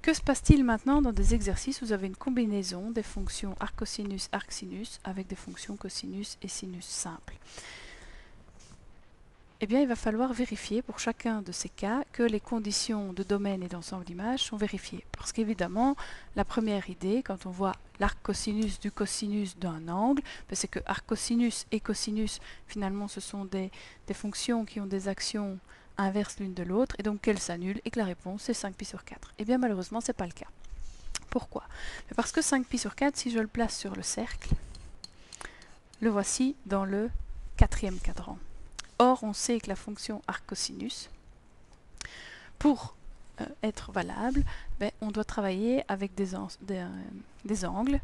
Que se passe-t-il maintenant dans des exercices où vous avez une combinaison des fonctions arccosinus, arcsinus avec des fonctions cosinus et sinus simples? Eh bien, il va falloir vérifier pour chacun de ces cas que les conditions de domaine et d'ensemble d'images sont vérifiées. Parce qu'évidemment, la première idée, quand on voit l'arc cosinus du cosinus d'un angle, c'est que arc cosinus et cosinus, finalement, ce sont des fonctions qui ont des actions inverses l'une de l'autre, et donc qu'elles s'annulent, et que la réponse est 5pi sur 4. Eh bien, malheureusement, ce n'est pas le cas. Pourquoi? Parce que 5pi sur 4, si je le place sur le cercle, le voici dans le quatrième cadran. Or, on sait que la fonction arccosinus, pour être valable, on doit travailler avec des angles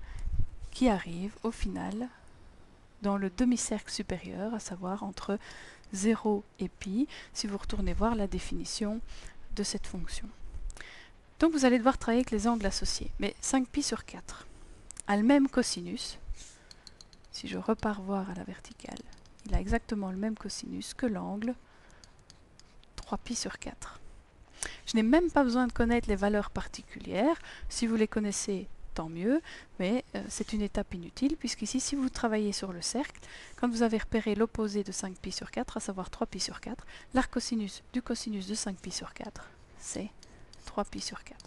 qui arrivent au final dans le demi-cercle supérieur, à savoir entre 0 et pi, si vous retournez voir la définition de cette fonction. Donc vous allez devoir travailler avec les angles associés. Mais 5pi sur 4 a le même cosinus. Si je repars voir à la verticale, il a exactement le même cosinus que l'angle 3pi sur 4. Je n'ai même pas besoin de connaître les valeurs particulières. Si vous les connaissez, tant mieux, mais c'est une étape inutile, puisqu'ici, si vous travaillez sur le cercle, quand vous avez repéré l'opposé de 5pi sur 4, à savoir 3pi sur 4, l'arccosinus du cosinus de 5pi sur 4, c'est 3pi sur 4.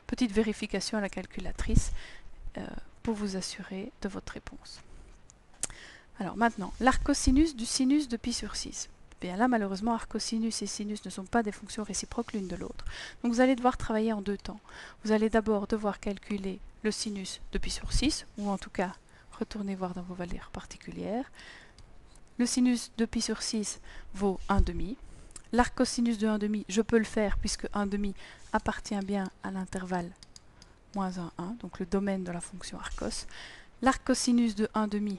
Petite vérification à la calculatrice pour vous assurer de votre réponse. Alors maintenant, l'arccosinus du sinus de pi sur 6. Bien là, malheureusement, arccosinus et sinus ne sont pas des fonctions réciproques l'une de l'autre. Donc vous allez devoir travailler en deux temps. Vous allez d'abord devoir calculer le sinus de pi sur 6, ou en tout cas, retournez voir dans vos valeurs particulières. Le sinus de pi sur 6 vaut 1,5. L'arccosinus de 1,5, je peux le faire puisque 1,5 appartient bien à l'intervalle moins 1, 1, donc le domaine de la fonction arccos. L'arccosinus de 1,5,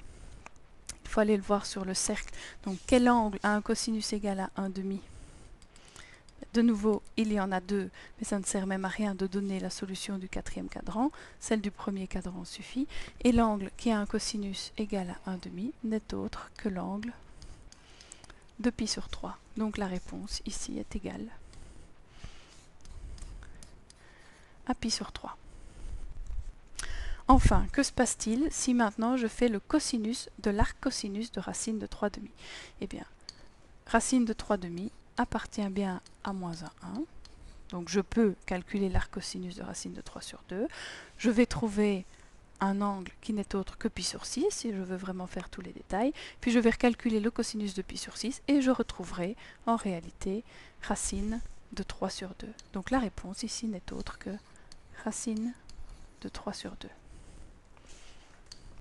il faut aller le voir sur le cercle. Donc quel angle a un cosinus égal à 1,5? De nouveau, il y en a deux, mais ça ne sert même à rien de donner la solution du quatrième cadran. Celle du premier cadran suffit. Et l'angle qui a un cosinus égal à 1,5 n'est autre que l'angle de pi sur 3. Donc la réponse ici est égale à pi sur 3. Enfin, que se passe-t-il si maintenant je fais le cosinus de l'arccosinus de racine de 3,5? Eh bien, racine de 3,5 appartient bien à moins 1. Donc je peux calculer l'arccosinus de racine de 3 sur 2. Je vais trouver un angle qui n'est autre que pi sur 6, si je veux vraiment faire tous les détails. Puis je vais recalculer le cosinus de pi sur 6 et je retrouverai en réalité racine de 3 sur 2. Donc la réponse ici n'est autre que racine de 3 sur 2.